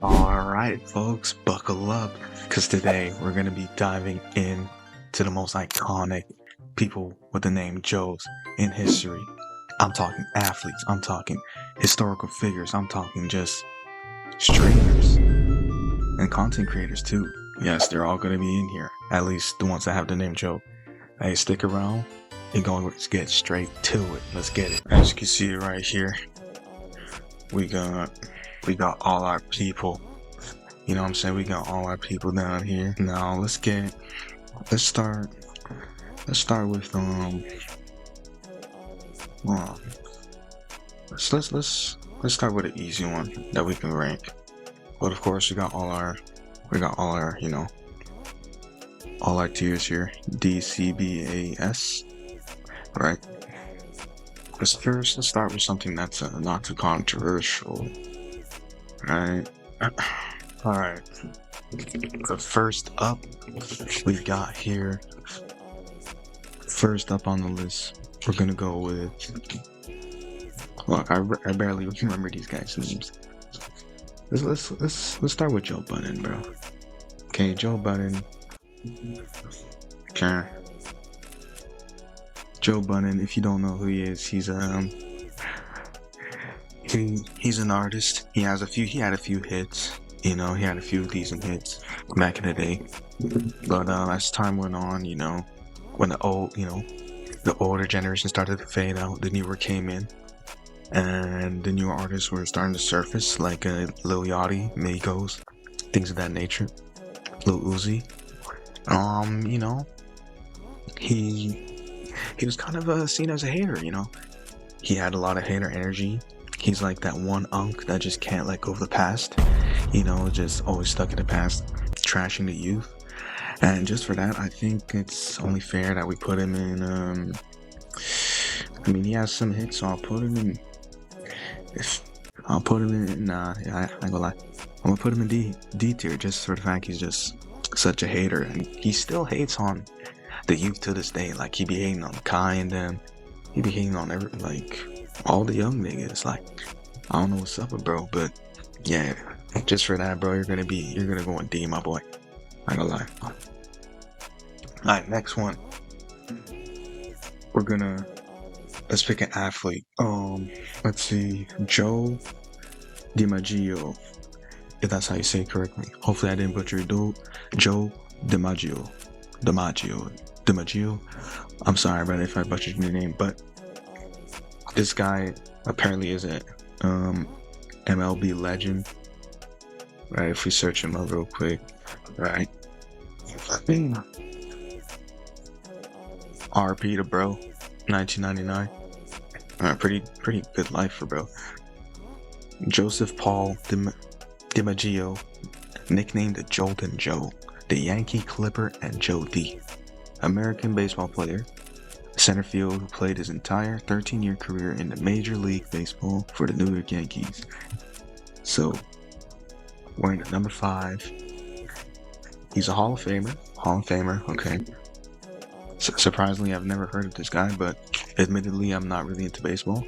Alright, folks, buckle up, because today we're going to be diving in to the most iconic people with the name Joes in history. I'm talking athletes, I'm talking historical figures, I'm talking just streamers and content creators too. Yes, they're all going to be in here, at least the ones that have the name Joe. Hey, stick around, we're going to get straight to it. Let's get it. As you can see right here, we got all our people. You know what I'm saying? We got all our people down here. Now let's start with well, let's start with an easy one that we can rank. But of course we got all our all our tiers here. D, C, B, A, S. Right? Let's start with something that's not too controversial. Right? Alright. So first up, we got here. First up on the list, we're gonna go with. Look, I barely remember these guys' names. Let's start with Joe Budden, bro. Okay, Joe Budden. Okay. Joe Budden, if you don't know who he is, he's an artist. He had a few hits. You know, he had a few decent hits back in the day. But as time went on, you know, when the older generation started to fade out, the newer came in, and the newer artists were starting to surface, like Lil Yachty, Migos, things of that nature. Lil Uzi. You know, he was kind of seen as a hater. You know, he had a lot of hater energy. He's like that one unk that just can't let go of the past. You know, just always stuck in the past, trashing the youth. And just for that, I think it's only fair that we put him in, I mean, he has some hits, so I'll put him in, nah, I ain't gonna lie. I'm gonna put him in D tier, just for the fact he's just such a hater. And he still hates on the youth to this day. Like, he be hating on Kai and them. He be hating on all the young niggas. Like, I don't know what's up with bro, but yeah, just for that, bro, you're gonna go in D, my boy. I ain't gonna lie. Alright, next one. Let's pick an athlete. Let's see, Joe DiMaggio, if that's how you say it correctly. Hopefully I didn't butcher it, dude. Joe DiMaggio. I'm sorry, brother, if I butchered your name, but this guy apparently is a MLB legend. Right, if we search him up real quick, right? RP to bro, 1999. Pretty good life for bro. Joseph Paul DiMaggio, nicknamed the Joltin' Joe, the Yankee Clipper and Joe D. American baseball player, center field who played his entire 13-year career in the Major League Baseball for the New York Yankees. So, wearing the number 5. He's a Hall of Famer, okay. Surprisingly, I've never heard of this guy, but admittedly, I'm not really into baseball.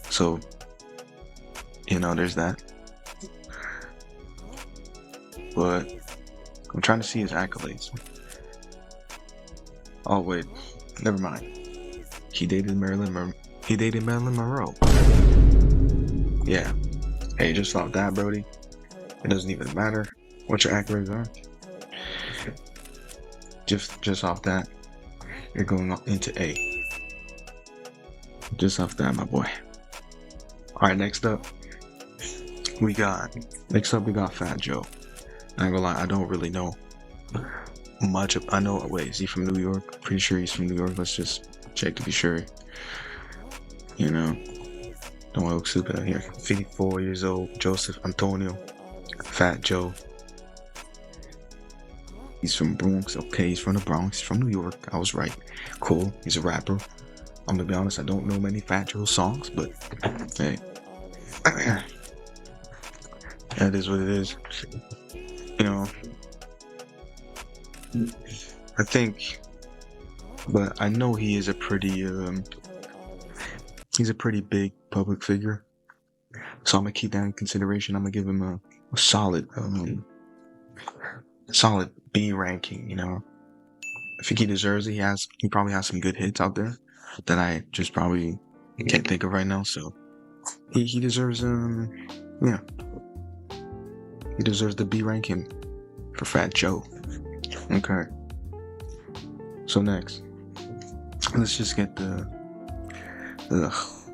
So, you know, there's that. But I'm trying to see his accolades. Oh wait, never mind. He dated Marilyn Monroe. Yeah. Hey, just off that, Brody, it doesn't even matter what your accolades are. Just off that, you're going into A. Just off that, my boy. Alright, next up we got Fat Joe. I ain't gonna lie, I don't really know much of, wait, is he from New York? Pretty sure he's from New York. Let's just check to be sure. You know, don't want to look stupid out here. 54 years old, Joseph Antonio Fat Joe. He's from Bronx. Okay, he's from the Bronx. He's from New York. I was right. Cool. He's a rapper. I'm gonna be honest, I don't know many Fat Joe songs, but hey, that is what it is. You know, I think, but I know he is a pretty he's a pretty big public figure, so I'm gonna keep that in consideration. I'm gonna give him a solid, solid B ranking. I think he deserves it. He probably has some good hits out there that I just probably can't think of right now. So he deserves yeah, he deserves the B ranking for Fat Joe. Okay. So next, let's just get let's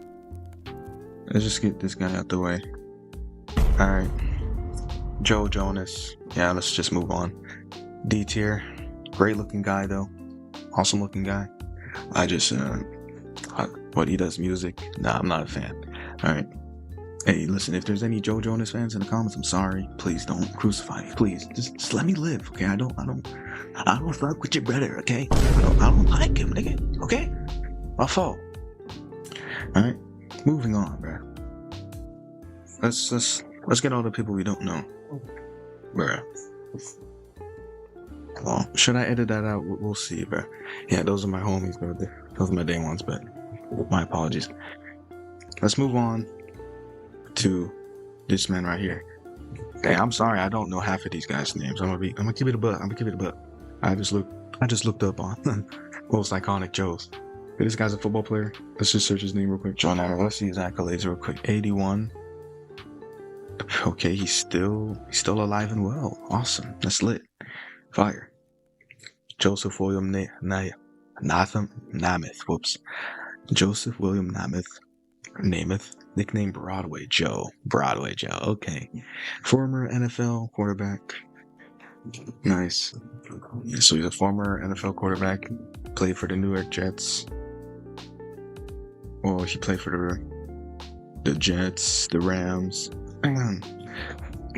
just get this guy out the way. All right, Joe Jonas. Yeah, let's just move on. D tier, great looking guy though, awesome looking guy. I just what he does music. Nah, I'm not a fan. All right. Hey, listen, if there's any Joe Jonas fans in the comments, I'm sorry. Please don't crucify me. Please, just let me live, okay? I don't fuck with your brother, okay? I don't like him, nigga, okay? My fault. All right, moving on, bro. Let's get all the people we don't know, bro. Well, should I edit that out? We'll see, bro. Yeah, those are my homies, bro. Those are my day ones, but my apologies. Let's move on to this man right here. Hey, I'm sorry, I don't know half of these guys' names. I'm gonna keep it a buck. I just looked up on most iconic Joes. Hey, this guy's a football player. Let's just search his name real quick. John Adams. Let's see his accolades real quick. 81. Okay, he's still alive and well. Awesome. That's lit. Fire. Joseph William Namath. Whoops. Joseph William Namath, nicknamed Broadway Joe. Okay. Former NFL quarterback. Nice. So he's a former NFL quarterback. Played for the New York Jets. Well, he played for the Jets, the Rams.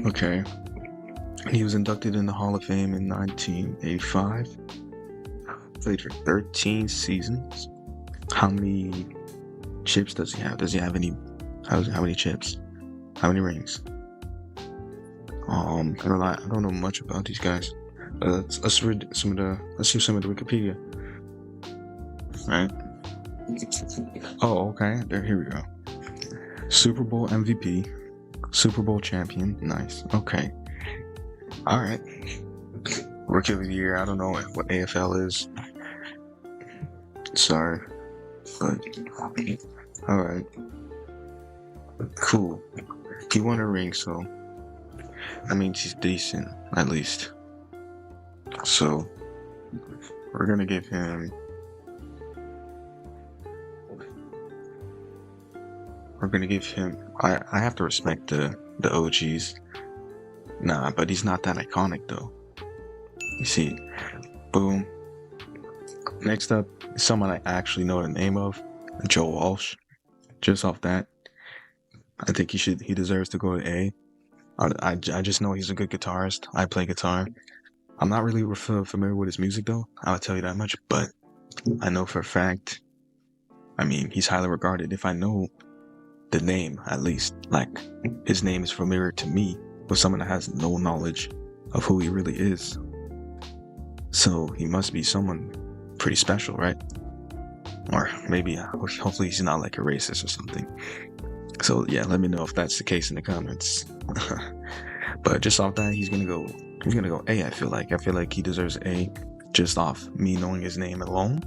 Okay. He was inducted in the Hall of Fame in 1985. Played for 13 seasons. How many chips does he have? Does he have any? How many chips? How many rings? I don't know much about these guys. Let's read let's see some of the Wikipedia. All right. Oh, okay. Here we go. Super Bowl MVP, Super Bowl champion. Nice. Okay. All right. Rookie of the year. I don't know what AFL is. Sorry, but all right. Cool. He won a ring, so that means he's decent, at least. So we're gonna give him. I have to respect the OGs. Nah, but he's not that iconic though. You see, boom. Next up is someone I actually know the name of, Joe Walsh. Just off that, I think he deserves to go to A. I just know he's a good guitarist. I play guitar. I'm not really familiar with his music though, I'll tell you that much, but I know for a fact, I mean, he's highly regarded. If I know the name, at least, like, his name is familiar to me, with someone that has no knowledge of who he really is. So he must be someone pretty special, right? Or maybe, hopefully he's not like a racist or something. So yeah, let me know if that's the case in the comments. But just off that, he's gonna go A. I feel like he deserves A, just off me knowing his name alone.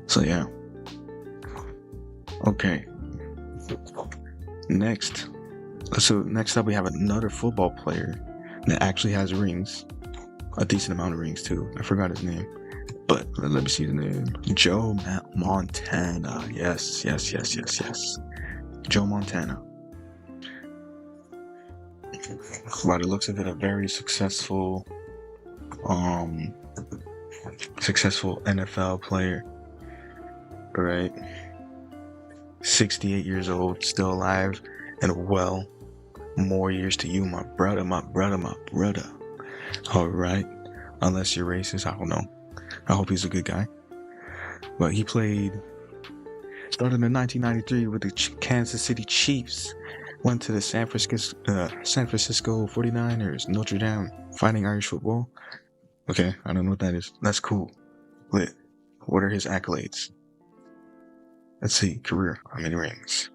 So yeah. Okay. Next up we have another football player that actually has rings, a decent amount of rings too. I forgot his name, but let me see the name. Joe Montana. Yes. Joe Montana. By the looks of it, a very successful NFL player, right? 68 years old, still alive and well. More years to you, my brother. All right, unless you're racist, I don't know. I hope he's a good guy. But he started in 1993 with the Kansas City Chiefs. Went to the San Francisco 49ers, Notre Dame, Fighting Irish Football. Okay, I don't know what that is. That's cool. Lit. What are his accolades? Let's see. Career. How many rings?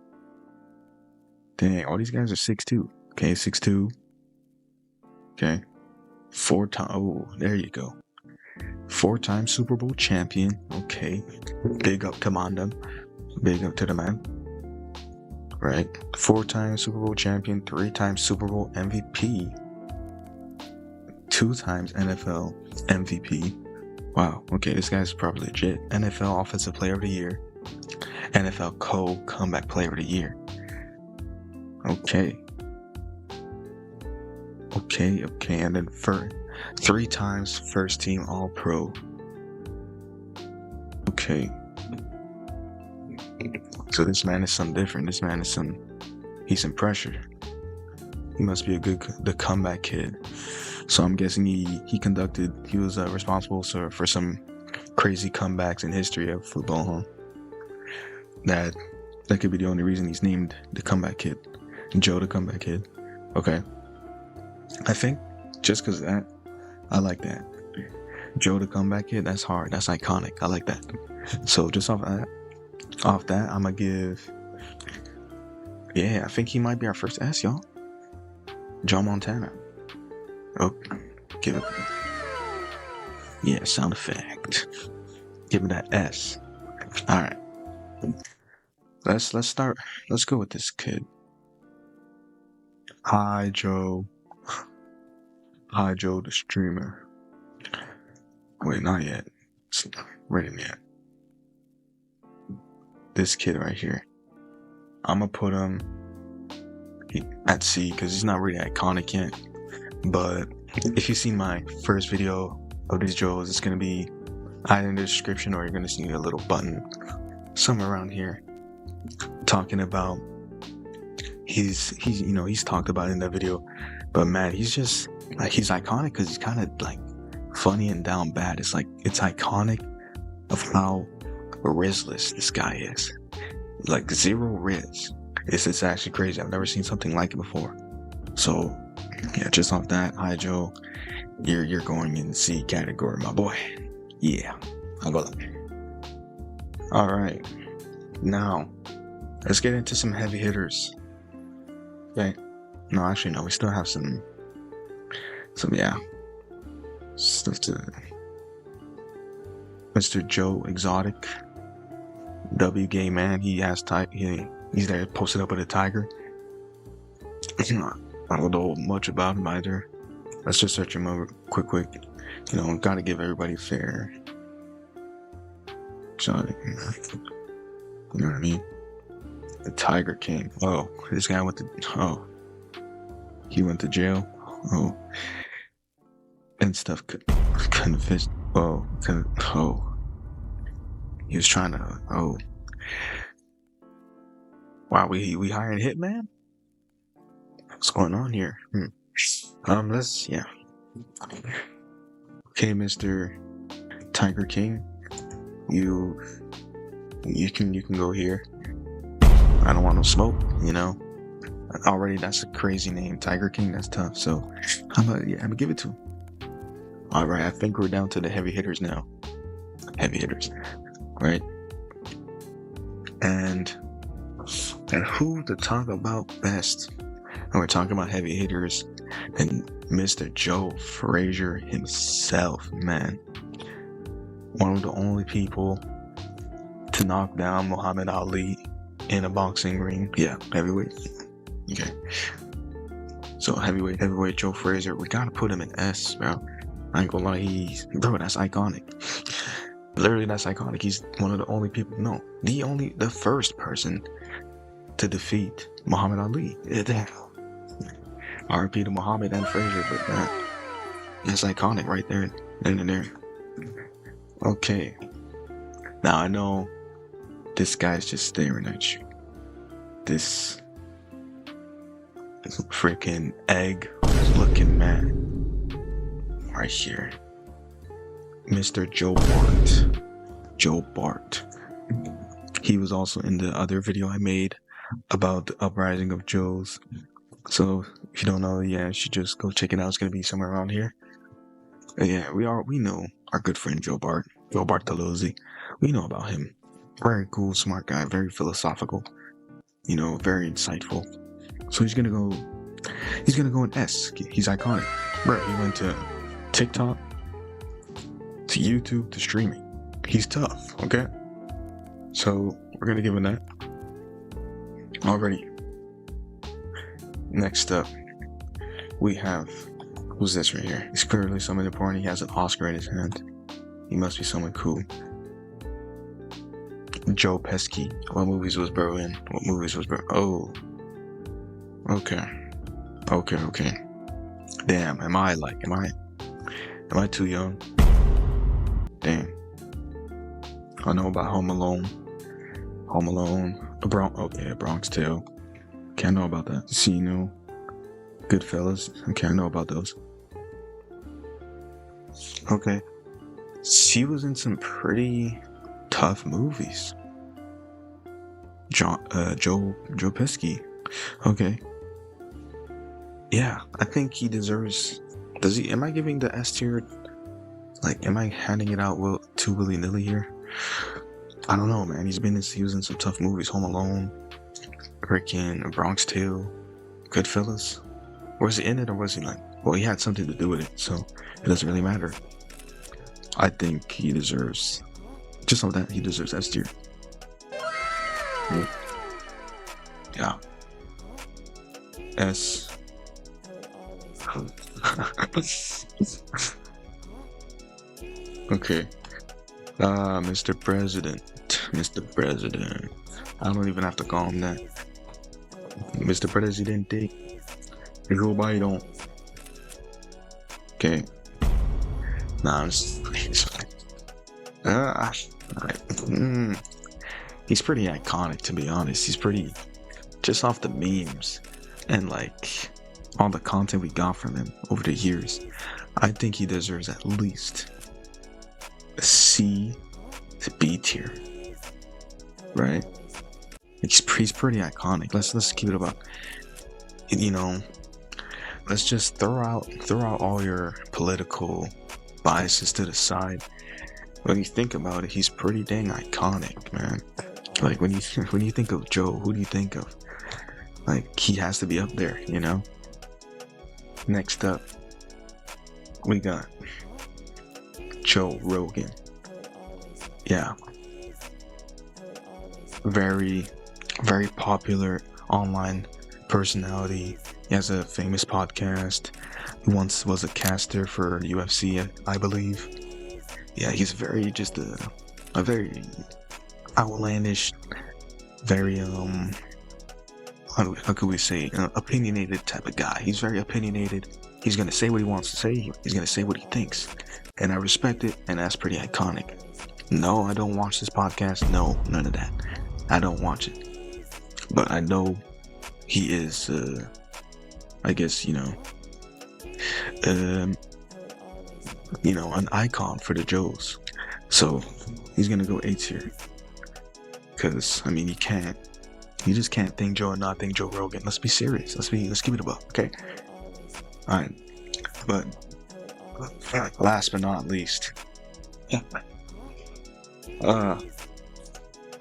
Dang, all these guys are 6'2". Okay, 6'2". Okay. 4-time. Oh, there you go. 4-time Super Bowl champion. Okay. Big up to Mandem. Big up to the man. Right. 4-time Super Bowl champion. 3-time Super Bowl MVP. 2 times NFL MVP. Wow. Okay, this guy's probably legit. NFL Offensive Player of the Year. NFL Comeback Player of the Year. Okay. And then 3 times first team All-Pro. Okay. So this man is something different. This man is he's some pressure. He must be the comeback kid. So I'm guessing he was responsible for some crazy comebacks in history of football, huh? That could be the only reason he's named the comeback kid. Joe the comeback kid. Okay. I think just because of that, I like that. Joe the comeback kid, that's hard. That's iconic. I like that. So just off that, I'm gonna give. Yeah, I think he might be our first S, y'all. Joe Montana. Oh, give it. Yeah, sound effect. Give me that S. All right. Let's start. Let's go with this kid. Hi, Joe. Hi, Joe the streamer. Wait, not yet. It's not written yet. This kid right here. I'm gonna put him at C because he's not really iconic yet. But if you've seen my first video of these Joes, it's gonna be either in the description or you're gonna see a little button somewhere around here talking about he's talked about it in that video. But man, he's just like, he's iconic because he's kind of like funny and down bad. It's like, it's iconic of how rizzless this guy is. Like 0 riz. It's actually crazy. I've never seen something like it before. So yeah, just off that, hi Joe, you're going in C category, my boy. Yeah, I'll go there. All right, now let's get into some heavy hitters. Okay, no, actually no, we still have some stuff to. Mr. Joe Exotic, W Gay Man. He has he's there posted up with a tiger. I don't know much about him either. Let's just search him over quick. Gotta give everybody fair. Exotic. You know what I mean? The Tiger King. Oh, this guy he went to jail. Oh. And stuff convinced. He was trying to. Oh. Wow, we hired Hitman? What's going on here? Okay, Mr. Tiger King. You can go here. I don't want no smoke, Already that's a crazy name. Tiger King, that's tough. So I'm gonna give it to him. Alright, I think we're down to the heavy hitters now. Heavy hitters. Right? And who to talk about best? And we're talking about heavy hitters and Mr. Joe Frazier himself, man. One of the only people to knock down Muhammad Ali in a boxing ring. Yeah, heavyweight. Okay. So heavyweight Joe Frazier. We gotta put him in S, bro. I ain't gonna lie, that's iconic. Literally, that's iconic. He's one of the only people, the first person to defeat Muhammad Ali. RP to Muhammad and Frazier, but that's iconic right there. There. Okay. Now I know this guy's just staring at you. This freaking egg-looking man right here, Mr. Joe Bart. Joe Bart. He was also in the other video I made about the uprising of Joes. So if you don't know, you should just go check it out. It's gonna be somewhere around here. Yeah, we know our good friend Joe Bartolozzi. We know about him. Very cool, smart guy, very philosophical. Very insightful. So he's gonna go in S. He's iconic. Bro, he went to TikTok, to YouTube, to streaming. He's tough, okay? So we're gonna give him that. Already. Next up, we have, who's this right here? He's clearly someone important. He has an Oscar in his hand. He must be someone cool. Joe Pesci. What movies was bro in? What movies was bro? Oh. Okay. Damn, am I too young? Damn. I know about Home Alone, A Bronx Tale. Can't know about that. Casino, Goodfellas. I can't know about those. Okay. She was in some pretty tough movies. Joe Pesci. Okay. Yeah, I think he deserves. Does he? Am I giving the S tier? Like, am I handing it out too willy-nilly here? I don't know, man. He was in some tough movies. Home Alone, freaking Bronx Tale, Goodfellas. Was he in it or was he like? Well, he had something to do with it, so it doesn't really matter. I think he deserves. Just on that, he deserves S tier. Yeah. S. Okay. Mr. President. I don't even have to call him that. Mr. Presidente. Joe Biden. Okay. Nah, I'm just... He's pretty iconic, to be honest. He's pretty... Just off the memes and like all the content we got from him over the years, I think he deserves at least a C to B tier, right? He's pretty iconic. Let's keep it about, let's just throw out all your political biases to the side. When you think about it, he's pretty dang iconic, man. Like when you think of Joe, who do you think of? Like, he has to be up there, you know? Next up, we got Joe Rogan. Yeah. Very, very popular online personality. He has a famous podcast. Once was a caster for UFC, I believe. Yeah, he's very, just a very outlandish, very, how could we say, opinionated type of guy. He's very opinionated. He's gonna say what he wants to say. He's gonna say what he thinks, and I respect it. And that's pretty iconic. No, I don't watch this podcast. No, none of that. I don't watch it, but I know he is. I guess an icon for the Joes. So he's gonna go A tier. Cause I mean, you just can't think Joe and not think Joe Rogan. Let's be serious. Let's keep it above, okay? All right, but last but not least,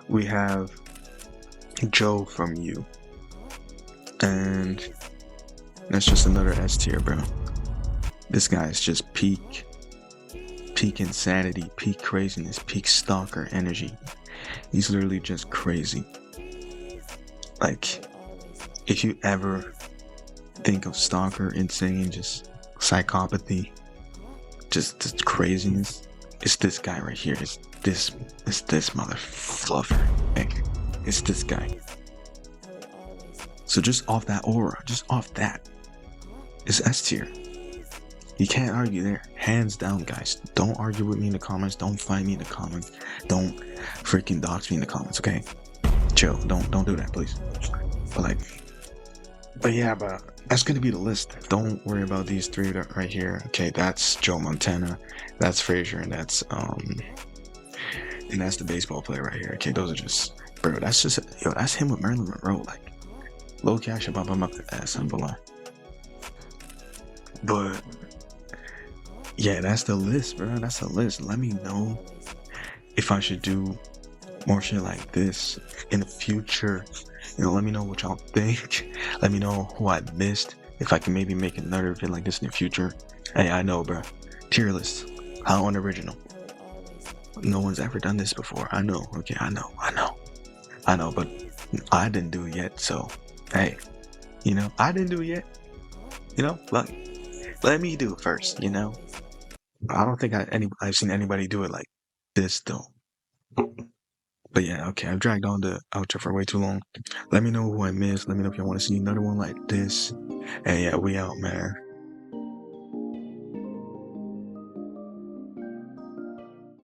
we have Joe from You, and that's just another S tier, bro. This guy is just peak insanity, peak craziness, peak stalker energy. He's literally just crazy. Like, if you ever think of stalker, insane, just psychopathy, just craziness, it's this guy right here. It's this mother fluffer. Like, it's this guy. So just off that aura, just off that, it's S tier. You can't argue there. Hands down, guys. Don't argue with me in the comments. Don't fight me in the comments. Don't freaking dox me in the comments, okay? Chill. Don't do that, please. But that's gonna be the list. Don't worry about these three right here. Okay, that's Joe Montana, that's Frazier, and that's the baseball player right here. Okay, those are just, bro. That's him with Marilyn Monroe. Like, low cash about him up the ass. I'm below. But yeah, that's the list, bro. That's the list. Let me know if I should do more shit like this in the future. Let me know what y'all think. Let me know who I missed. if I can maybe make another vid like this in the future. Hey, I know, bro. Tier list. How unoriginal. No one's ever done this before. I know. Okay, I know, but I didn't do it yet. So, hey, I didn't do it yet. Let me do it first. I don't think I've seen anybody do it like this though. But yeah, okay, I've dragged on the outro for way too long. Let me know who I missed. Let me know if y'all want to see another one like this. And yeah, we out, man.